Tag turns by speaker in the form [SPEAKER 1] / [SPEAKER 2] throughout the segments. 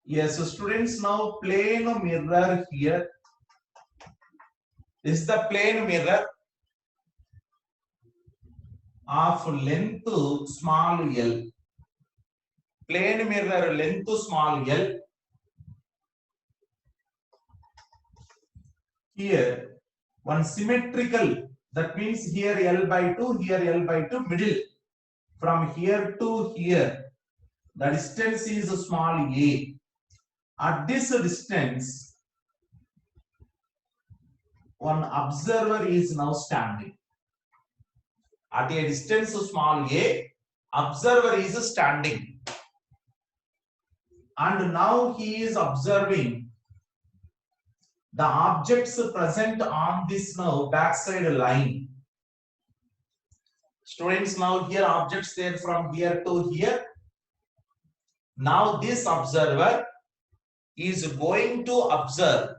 [SPEAKER 1] Yes, so students, now plane mirror here. This is the plane mirror of length small l. Plane mirror length small l. Here, one symmetrical, that means here L by 2, here L by 2, middle. From here to here, the distance is small a. At this distance, one observer is now standing. At a distance small a, observer is standing. And now he is observing the objects present on this now backside line. Students, now here objects there from here to here. Now this observer is going to observe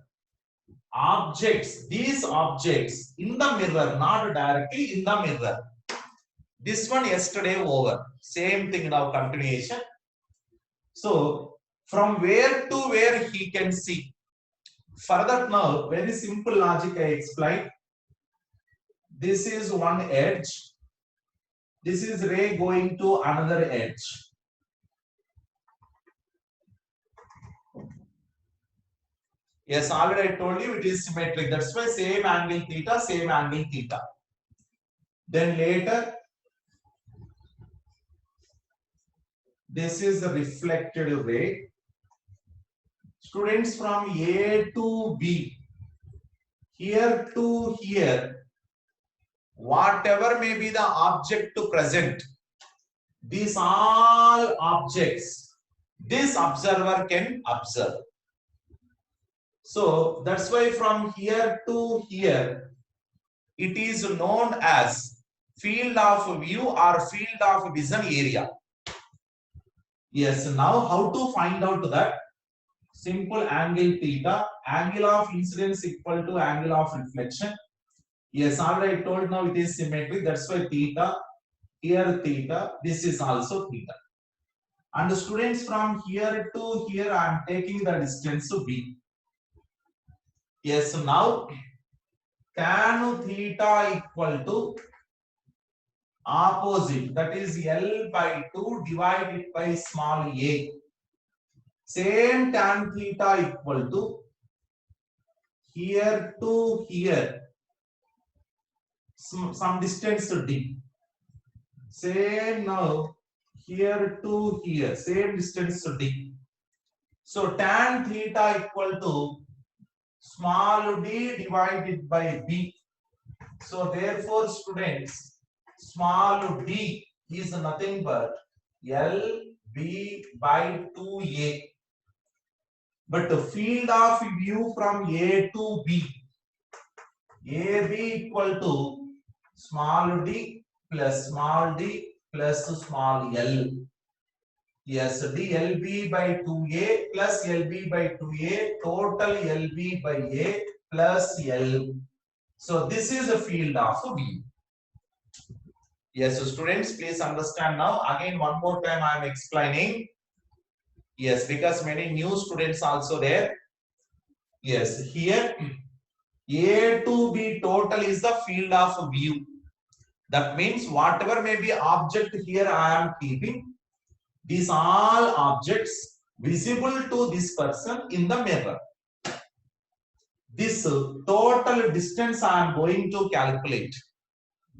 [SPEAKER 1] objects, these objects in the mirror, not directly in the mirror. This one yesterday over. Same thing now, continuation. So from where to where he can see. Further now, very simple logic I explain. This is one edge. This is ray going to another edge. Yes, already I told you it is symmetric. That's why same angle theta, same angle theta. Then later, this is the reflected ray. Students, from A to B, here to here, whatever may be the object to present, these all objects, this observer can observe. So that's why from here to here, it is known as field of view or field of vision area. Yes, now how to find out that? Simple, angle theta, angle of incidence equal to angle of reflection. Yes, already I told, now it is symmetric. That's why theta, here theta, this is also theta. And the students, from here to here, I am taking the distance to b. Yes, now tan theta equal to opposite, that is L by 2 divided by small a. Same tan theta equal to here to here, some distance to d. Same now here to here, same distance to d. So tan theta equal to small d divided by b. So therefore, students, small d is nothing but L b by 2a. But the field of view from A to B, AB equal to small d plus small d plus small l. Yes, dLb by 2a plus LB by 2a, total LB by a plus L. So this is the field of view. Yes, so students, please understand now. Again, one more time I am explaining. Yes, because many new students also there. Yes, here A to B total is the field of view. That means whatever may be object here I am keeping, these all objects visible to this person in the mirror. This total distance I am going to calculate.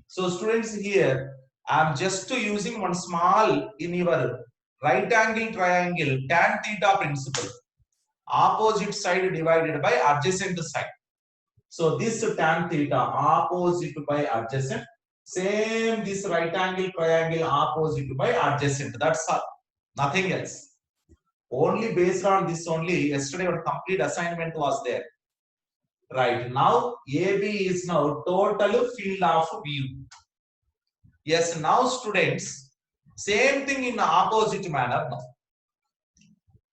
[SPEAKER 1] So students, here I am just using one small in your right angle triangle tan theta principle. Opposite side divided by adjacent side. So this tan theta opposite by adjacent. Same this right angle triangle opposite by adjacent. That's all. Nothing else. Only based on this only. Yesterday our complete assignment was there. Right. Now AB is now total field of view. Yes. Now students, same thing in opposite manner now.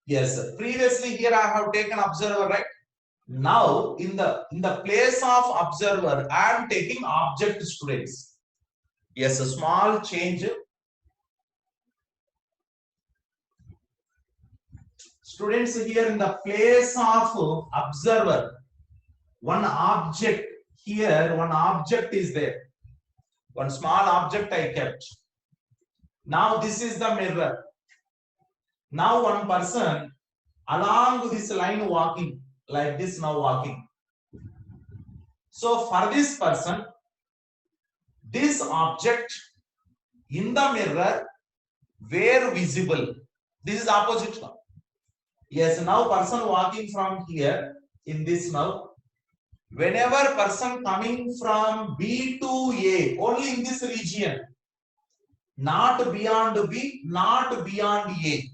[SPEAKER 1] Yes. Previously here I have taken observer, right? Now in the place of observer I am taking object, students. Yes, a small change. Students, here in the place of observer, one object here, one object is there. One small object I kept. Now this is the mirror. Now one person along this line walking, like this now walking. So for this person, this object in the mirror were visible. This is opposite now. Yes, now person walking from here in this now. Whenever person coming from B to A, only in this region, not beyond B, not beyond A.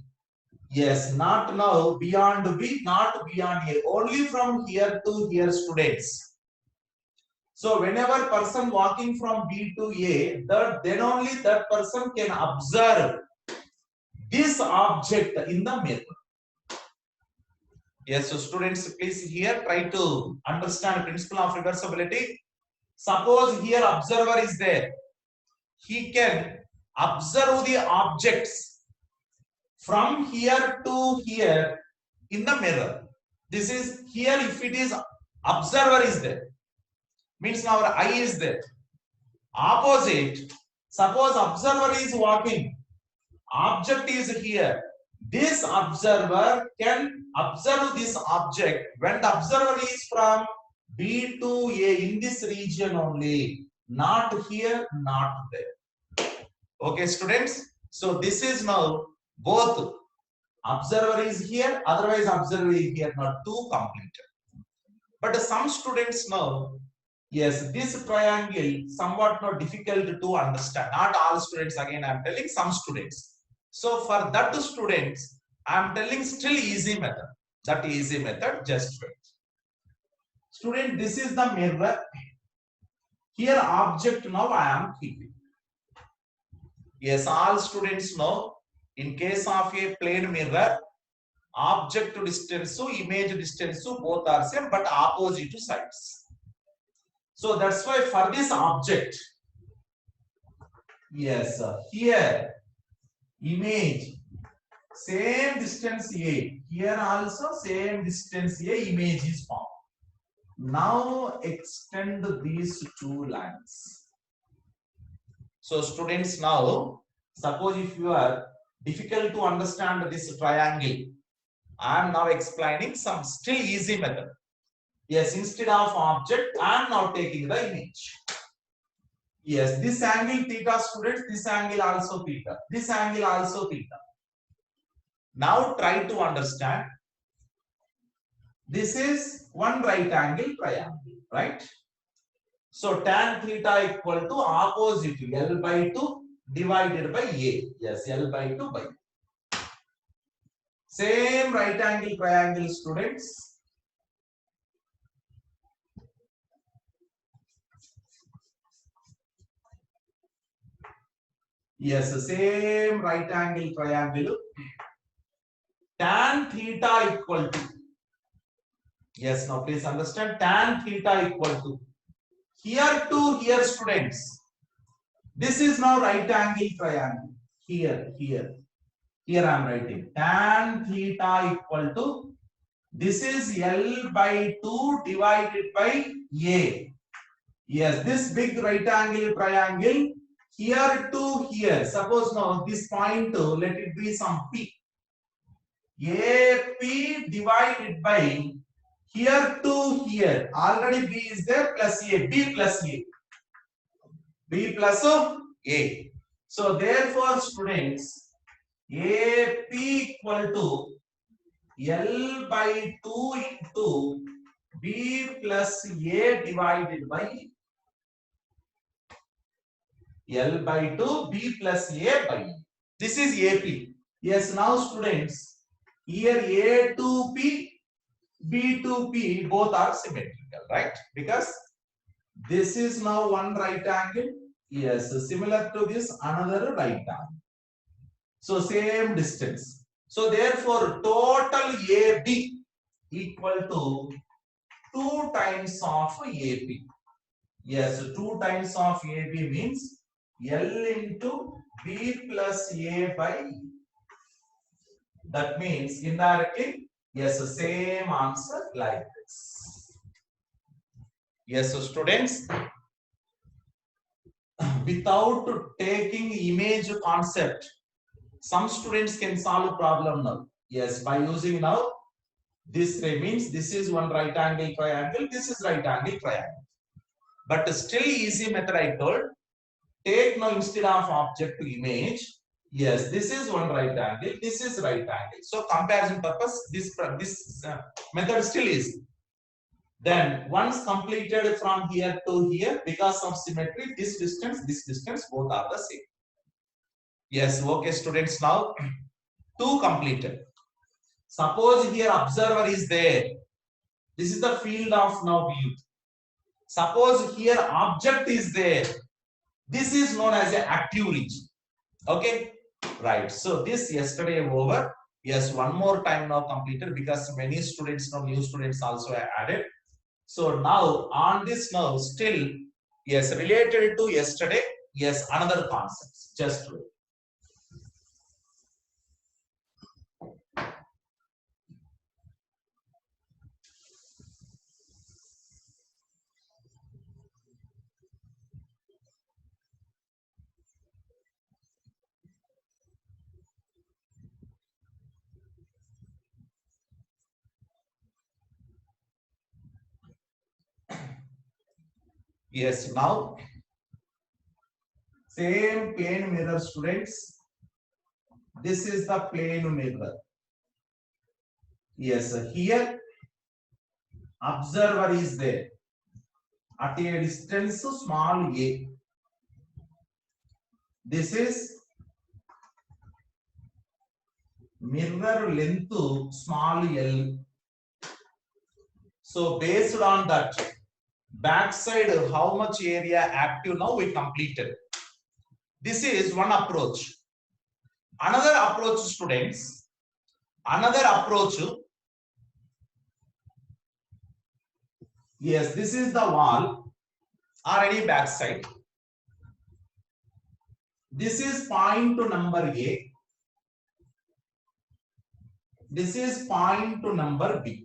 [SPEAKER 1] Yes, not now beyond B, not beyond A, only from here to here, students. So whenever person walking from B to A, then only that person can observe this object in the mirror. Yes, so students, please here try to understand principle of reversibility. Suppose here observer is there. He can observe the objects from here to here in the mirror. This is here, if it is observer is there, means our eye is there. Opposite, suppose observer is walking, object is here. This observer can observe this object when the observer is from B to A in this region only, not here, not there. Okay, students. So this is now both observer is here, otherwise observer is here, not two completed. But some students know, yes, this triangle somewhat not difficult to understand. Not all students, again I am telling some students. So for that students, I am telling still easy method. That easy method, just wait. Student, this is the mirror. Here object now I am keeping. Yes, all students know, in case of a plane mirror, object to distance, so image distance, so both are same but opposite sides. So that's why for this object, yes, here image same distance A, here also same distance A, image is formed. Now extend these two lines. So students, now suppose if you are difficult to understand this triangle, I am now explaining some still easy method. Yes, instead of object, I am now taking the image. Yes, this angle theta, students, this angle also theta, this angle also theta. Now try to understand. This is one right angle triangle, right? So tan theta equal to opposite L by 2 divided by A. Yes, L by 2 by A. Same right angle triangle, students. Yes, same right angle triangle. Tan theta equal to, yes, now please understand, tan theta equal to, here to here, students. This is now right angle triangle. Here I am writing tan theta equal to, this is L by 2 divided by A. Yes, this big right angle triangle, here to here. Suppose now this point, let it be some P. AP divided by here to here. Already B is there, plus A. B plus A. B plus A. So therefore, students, AP equal to L by 2 into B plus A divided by A. L by 2, B plus A by A. This is AP. Yes, now students, here A to P, B to P, both are symmetrical, right? Because this is now one right angle. Yes, similar to this, another right angle. So same distance. So therefore, total AB equal to 2 times of AP. Yes, 2 times of AB means L into B plus A by E. That means indirectly, yes, same answer like this. Yes, so students, without taking image concept, some students can solve a problem now. Yes, by using now this way means this is one right angle triangle, this is right angle triangle. But still easy method I told. Take now instead of object to image. Yes, this is one right angle, this is right angle. So comparison purpose, this method still is. Then once completed from here to here, because of symmetry, this distance, both are the same. Yes, okay, students, now 2 completed. Suppose here observer is there. This is the field of now view. Suppose here object is there. This is known as an active region. Okay, right. So this yesterday over. Yes, one more time now completed because many students now, new students also added. So now on this now still, yes, related to yesterday, yes, another concepts. Just wait. Yes, now same plane mirror, students. This is the plane mirror. Yes, here observer is there at a distance small a. This is mirror length small l. So based on that, backside how much area active now we completed. This is one approach. Another approach, students. Another approach. Yes, this is the wall or any backside. This is point to number A. This is point to number B.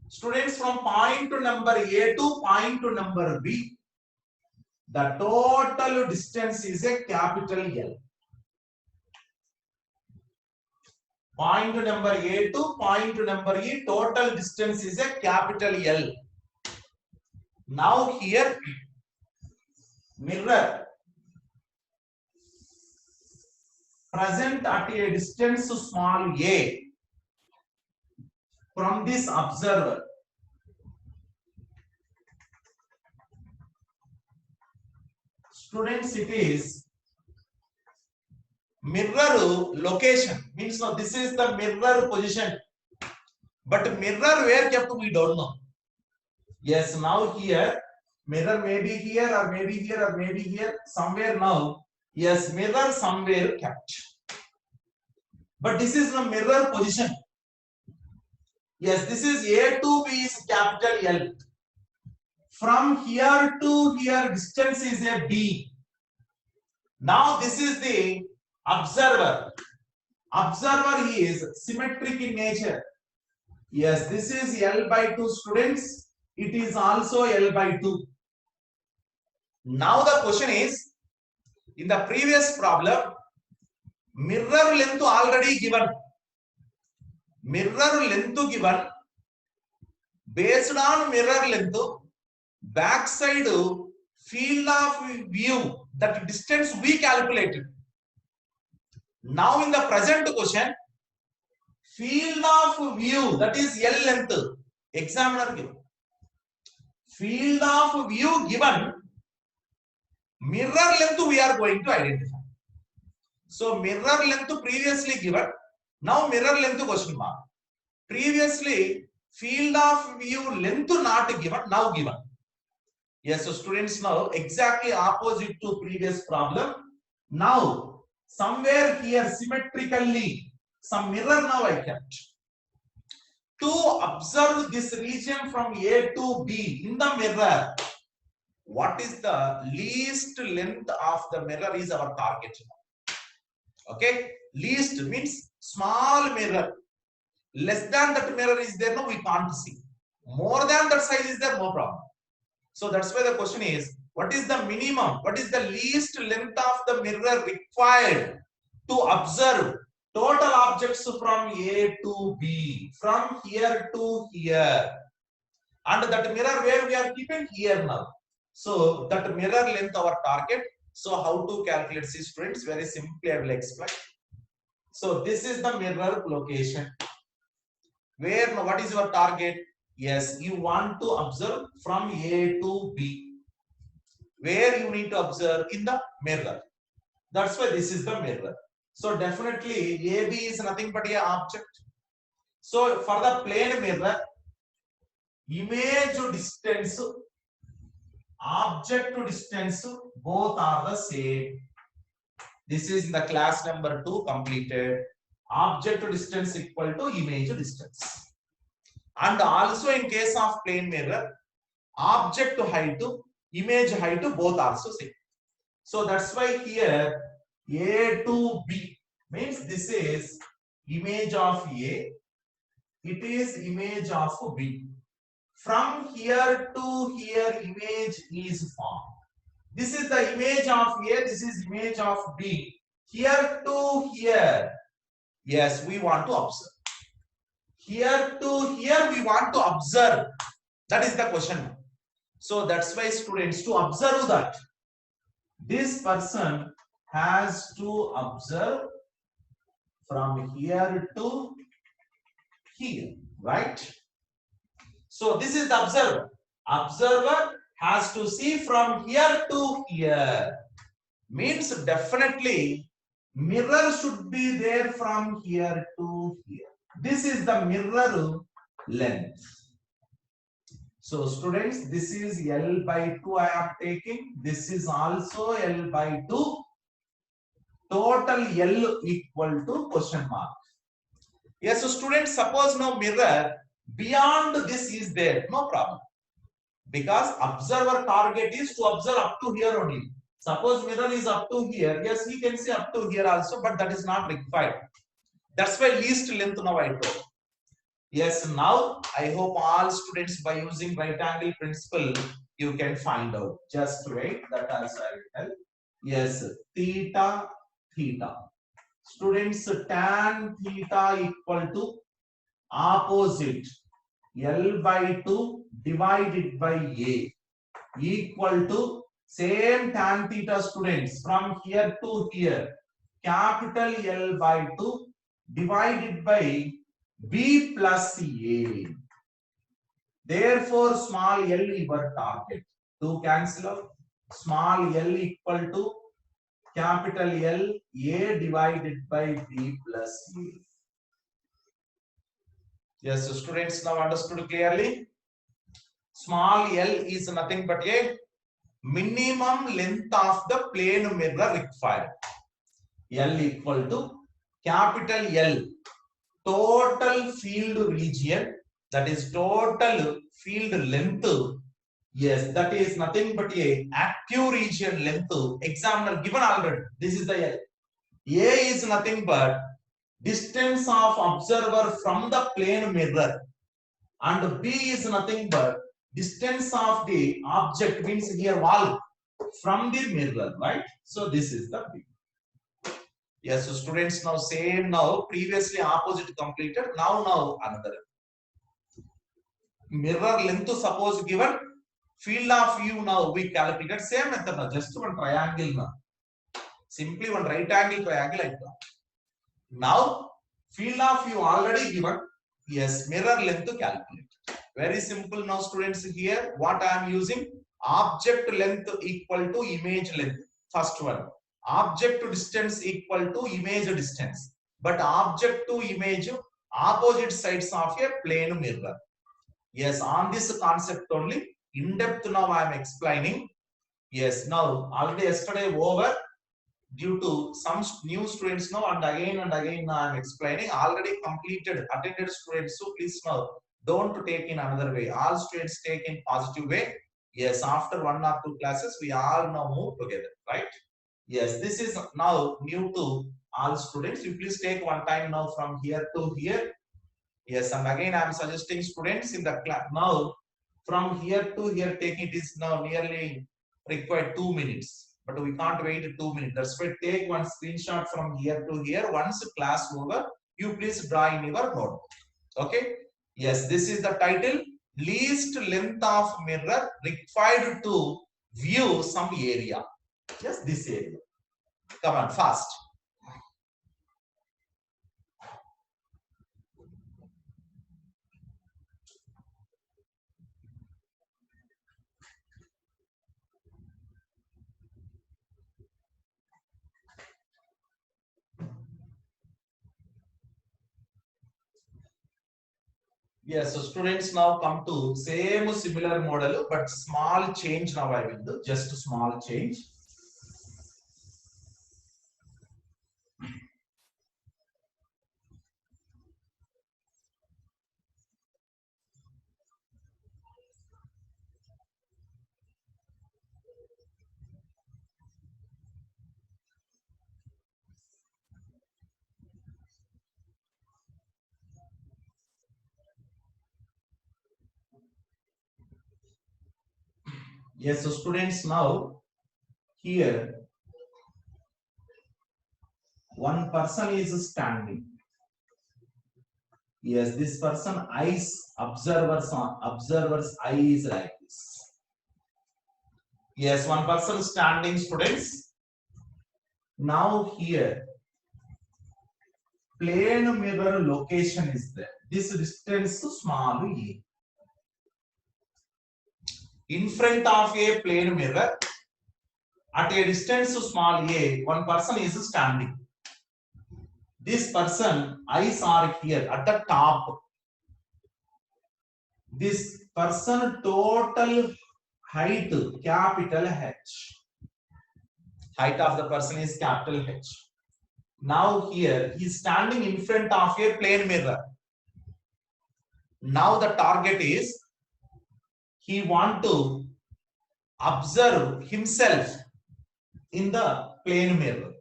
[SPEAKER 1] Students, from point to number A to point to number B, the total distance is a capital L. Point number A to point number E, total distance is a capital L. Now here, mirror present at a distance small a from this observer. Students, it is mirror location, means now this is the mirror position, but mirror where kept we don't know. Yes, now here mirror may be here or maybe here or maybe here somewhere now. Yes, mirror somewhere kept, but this is the mirror position. Yes, this is A to B is capital L. From here to here distance is a B. Now this is the observer. Observer is symmetric in nature. Yes, this is L by 2, students. It is also L by 2. Now the question is, in the previous problem, mirror length already given. Mirror length given. Based on mirror length, backside field of view, that distance we calculated. Now in the present question, field of view, that is L length, examiner given. Field of view given, mirror length we are going to identify. So mirror length previously given, now mirror length question mark. Previously field of view length not given, now given. Yes, so students, now exactly opposite to previous problem. Now somewhere here symmetrically some mirror now I kept. To observe this region from A to B in the mirror, what is the least length of the mirror is our target. Okay, least means Small mirror. Less than that mirror is there, no, we can't see. More than that size is there, no problem. So that's why the question is, what is the minimum? What is the least length of the mirror required to observe total objects from A to B, from here to here? And that mirror where we are keeping here now. So that mirror length our target. So how to calculate, see students, very simply I will explain. So this is the mirror location. Where, what is your target? Yes, you want to observe from A to B. Where you need to observe? In the mirror. That's why this is the mirror. So definitely AB is nothing but an object. So for the plane mirror, image distance, object to distance, both are the same. This is the class number 2 completed. Object to distance equal to image distance. And also in case of plane mirror, object to height, image height, both also same. So that's why here A to B means this is image of A, it is image of B. From here to here image is formed. This is the image of A, this is image of B. Here to here, yes, we want to observe. Here to here we want to observe. That is the question. So that's why students, to observe that, this person has to observe from here to here, right? So this is the observer. Observer has to see from here to here. Means definitely mirror should be there from here to here. This is the mirror length. So students, this is L by 2 I am taking. This is also L by 2. Total L equal to question mark. Yes, so students, suppose now mirror beyond this is there, no problem. Because observer target is to observe up to here only. Suppose mirror is up to here, yes, he can see up to here also, but that is not required. That's why least length now I told. Yes, now I hope all students by using right angle principle you can find out. Just wait, that also I will tell. Yes, theta, theta. Students, tan theta equal to opposite L by 2 divided by A equal to same tan theta, students, from here to here, capital L by 2 divided by B plus A. Therefore, small l your target. To cancel out, small l equal to capital L A divided by B plus A. Yes, so students now understood clearly. Small l is nothing but a minimum length of the plane mirror required. L equal to capital L, total field region, that is total field length. Yes, that is nothing but a active region length. Examiner given already. This is the L. A is nothing but distance of observer from the plane mirror, and B is nothing but distance of the object, means here wall, from the mirror, right? So this is the B. Yes, so students, now same, now previously opposite completed, now another. Mirror length suppose given, field of view now we calculated, same method now, just one triangle now. Simply one right angle triangle I got. Now field of view already given, yes, mirror length to calculate. Very simple now students, here what I am using, object length equal to image length, first one. Object to distance equal to image distance, but object to image opposite sides of a plane mirror. Yes, on this concept only in depth now I am explaining. Yes, now already yesterday over, due to some new students now, and again I am explaining, already completed attended students, so please now don't take in another way, all students take in positive way. Yes, after 1 or 2 classes we all now move together, right? Yes, this is now new to All students, you please take one time now from here to here. Yes, and again I am suggesting students in the class now from here to here take it is now nearly required 2 minutes, but we can't wait 2 minutes. That's why take one screenshot from here to here. Once class over, you please draw in your notebook. Okay. Yes, this is the title. Least length of mirror required to view some area. Yes, this area. Come on, fast. Yes, so students now come to same similar model, but small change now I will do, just a small change. Yes, so students now here one person is standing. Yes, this person eyes observer's eye is like this. Yes, one person standing, students. Now here plane mirror location is there. This distance small e. In front of a plane mirror at a distance small a, one person is standing. This person eyes are here at the top. This person total height capital H. Height of the person is capital H. Now here he is standing in front of a plane mirror. Now the target is he want to observe himself in the plane mirror.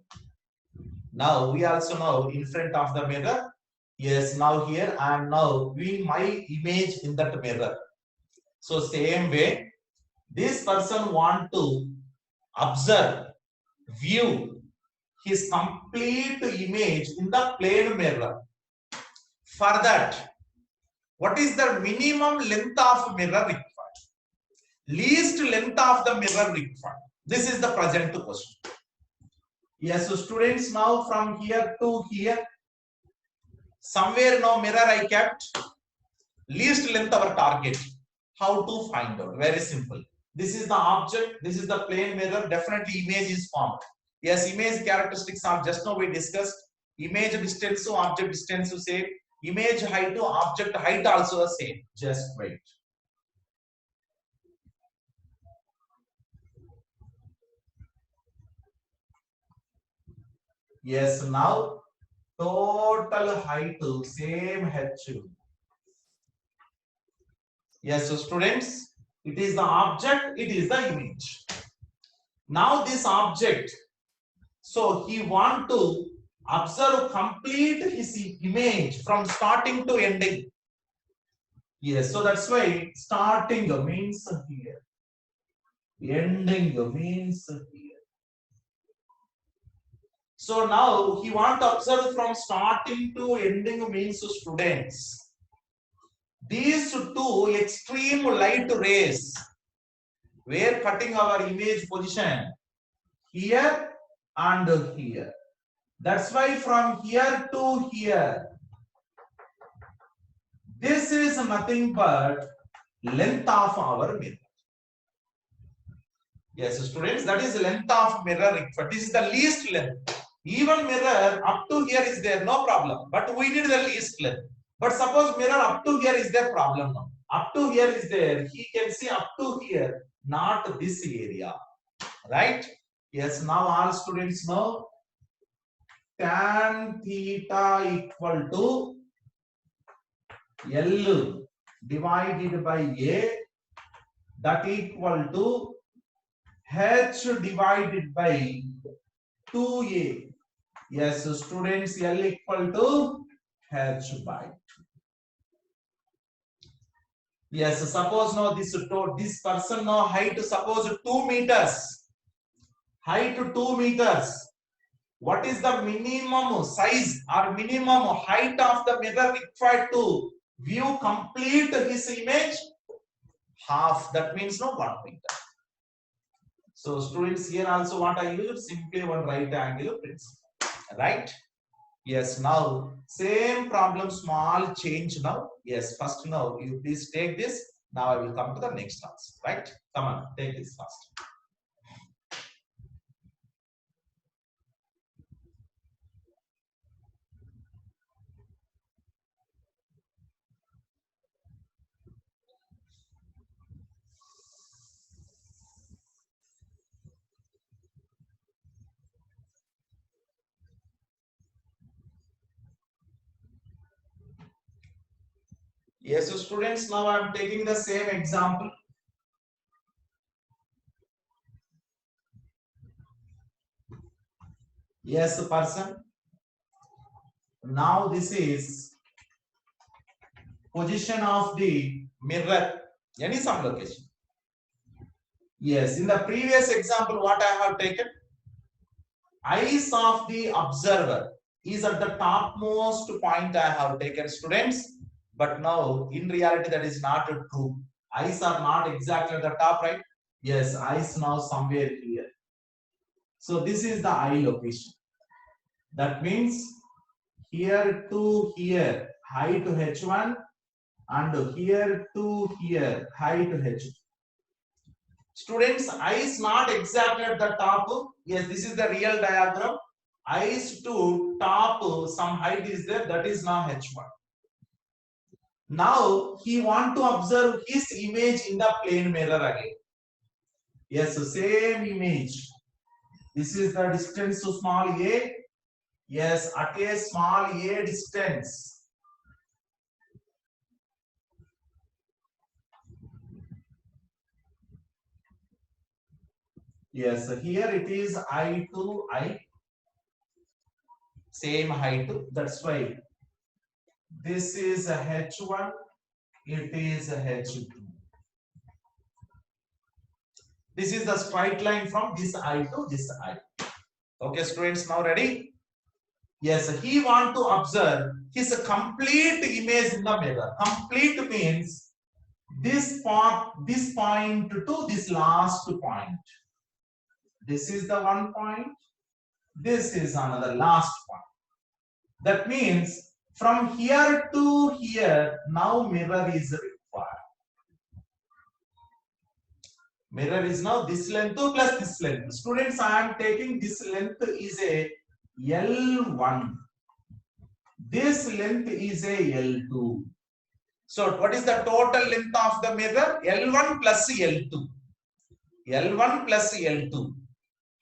[SPEAKER 1] Now we also know in front of the mirror. Yes, now here I am now viewing my image in that mirror. So same way, this person want to observe, view his complete image in the plane mirror. For that, what is the minimum length of mirror required? Least length of the mirror required. This is the present question. Yes, so students, now from here to here, somewhere now mirror I kept. Least length our target. How to find out? Very simple. This is the object. This is the plane mirror. Definitely image is formed. Yes, image characteristics are just now we discussed. Image distance to object distance to same. Image height to object height also the same. Just wait. Yes, now total height to same H. Yes, so students, it is the object, it is the image. Now this object, so he want to observe complete his image from starting to ending. Yes, so that's why starting means here, ending means here. So now he want to observe from starting to ending means students. These two extreme light rays were cutting our image position here and here. That's why from here to here, this is nothing but length of our mirror. Yes, students, that is length of mirror. This is the least length. Even mirror up to here is there, no problem. But we need the least length. But suppose mirror up to here is there, problem now. Up to here is there. He can see up to here, not this area. Right? Yes, now all students know tan theta equal to L divided by A, that equal to H divided by 2A. Yes, so students, L equal to H by 2. Yes, suppose now this person now height suppose 2 meters. Height 2 meters. What is the minimum size or minimum height of the mirror required to view complete his image? Half. That means no 1 meter. So students, here also what I use? Simply one right angle principle. Right? Yes. Now same problem, small change now. Yes. First now you please take this. Now I will come to the next answer. Right? Come on, take this first. Yes, so students, now I am taking the same example. Yes, person. Now this is position of the mirror, any some location. Yes, in the previous example, what I have taken, eyes of the observer is at the topmost point I have taken, students. But now in reality that is not true. Eyes are not exactly at the top, right? Yes, eyes now somewhere here. So this is the eye location. That means here to here height h1 and here to here height h2. Students, eyes not exactly at the top. Yes, this is the real diagram. Eyes to top, some height is there, that is now h1. Now he want to observe his image in the plane mirror again. Yes, so same image. This is the distance to small a. Yes, at a small a distance. Yes, so here it is I to I. Same height. That's why this is a h1. It is a h2. This is the straight line from this eye to this eye. Okay, students, now ready? Yes, he want to observe his complete image in the mirror. Complete means this point to this last point. This is the one point. This is another last point. That means from here to here, now mirror is required. Mirror is now this length plus this length. Students, I am taking this length is a L1. This length is a L2. So what is the total length of the mirror? L1 plus L2. L1 plus L2.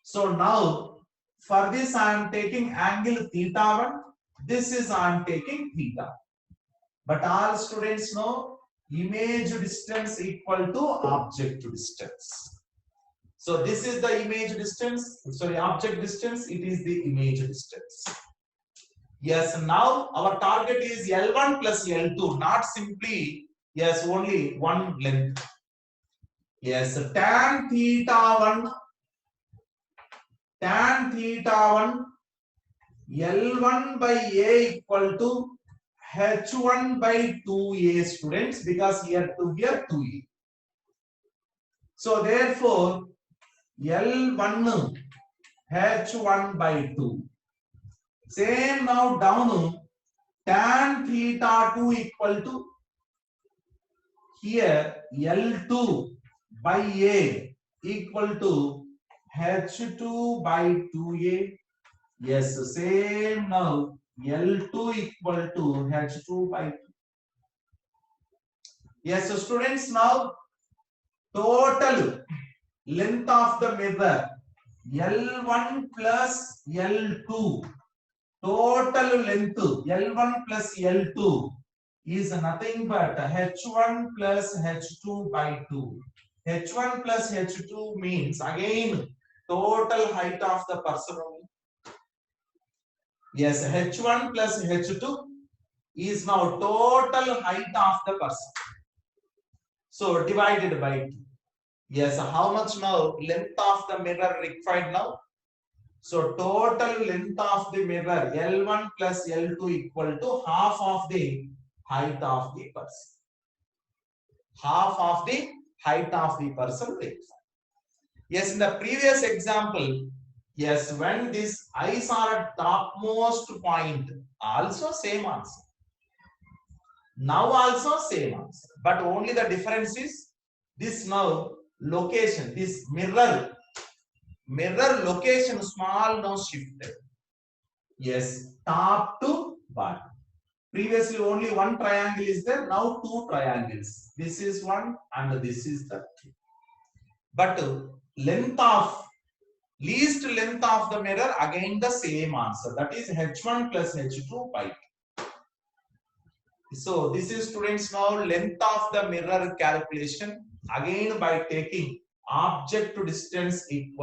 [SPEAKER 1] So now for this I am taking angle theta 1. This is I am taking theta. But all students know image distance equal to object distance. So this is the image distance, sorry, object distance, it is the image distance. Yes, now our target is L1 plus L2, not simply, yes, only one length. Yes, tan theta 1, L1 by A equal to H1 by 2A, students, because here to here 2A. So therefore, L1 H1 by 2. Same now down, tan theta 2 equal to here L2 by A equal to H2 by 2A. Yes, same now L2 equal to H2 by 2. Yes, so students, now total length of the mirror L1 plus L2. Total length L1 plus L2 is nothing but H1 plus H2 by 2. H1 plus H2 means again total height of the person. Yes, h1 plus h2 is now total height of the person. So divided by 2. Yes, how much now length of the mirror required now? So total length of the mirror L1 plus L2 equal to half of the height of the person. Half of the height of the person required. Yes, in the previous example, yes, when these eyes are at topmost point, also same answer. Now also same answer, but only the difference is this now location, this mirror location small now shifted. Yes, top to bottom. Previously only one triangle is there, now two triangles. This is one and this is the two. But length of least length of the mirror again the same answer, that is h1 plus h2 pi. So this is students now length of the mirror calculation again by taking object to distance equal